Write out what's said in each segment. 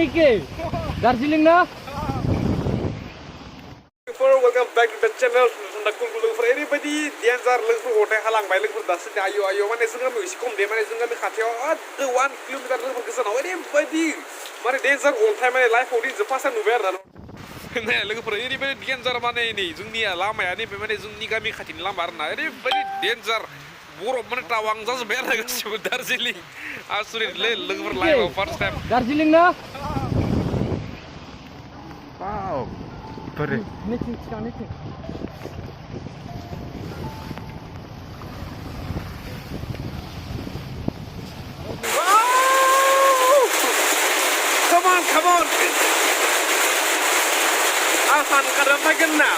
ini ke? Darjeeling na? Welcome back to the channel. Nakul look for anybody. Dian zar look for hotel halang by look for das ayo ayo mana sungai mi iskom de mana sungai mi khateo the 1 kilometer look for kisan anybody. Mana dian zar all time mana life audience the first nu ber na. Nah look for anybody dian zar mana ini zungni lama ya ni mana zungni kami khatin lama na anybody dian zar buruk mana tawang zas ber na gasih Darjeeling. Asuri look for live first time. Darjeeling na? Wow. Pare. Nitin sekarang nitin. Come on, come on. Asan kada magna.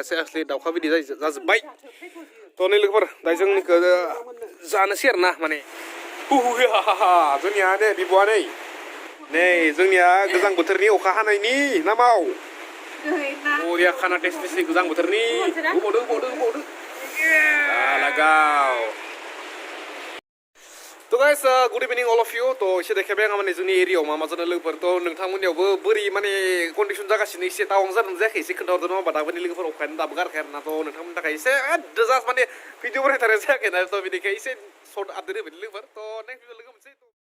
Saya asli daw kami di baik. Tony lekor, dajeng ni ke zana sirna mane. Ya, dunia ne bibuan ne. Ne, dunia gezang boter ni oka hanai ni namau. Oh dia kana destinasi gezang boter ni. Bodoh. Lagau. To guys, good evening all of you. To ise dekhe beng amane juni area ma majana लोगोफोर to नोंथांमोननियावबो बोरै माने condition जागासिनो एसे town जादों जायाखै एसे खोन्थाहरदो नामा दाबोनि लोगोफोर अफायनो दाबो गारखाय आरोना to नोंथांमोननि थाखाय एसे जास्ट माने भिडिअ बनायथारनाय जायाखै ना to बिनिखाय एसे सर्ट आपडेट होबाय लोगोफोर to नेक्स्ट भिडिअ लोगो मोनसै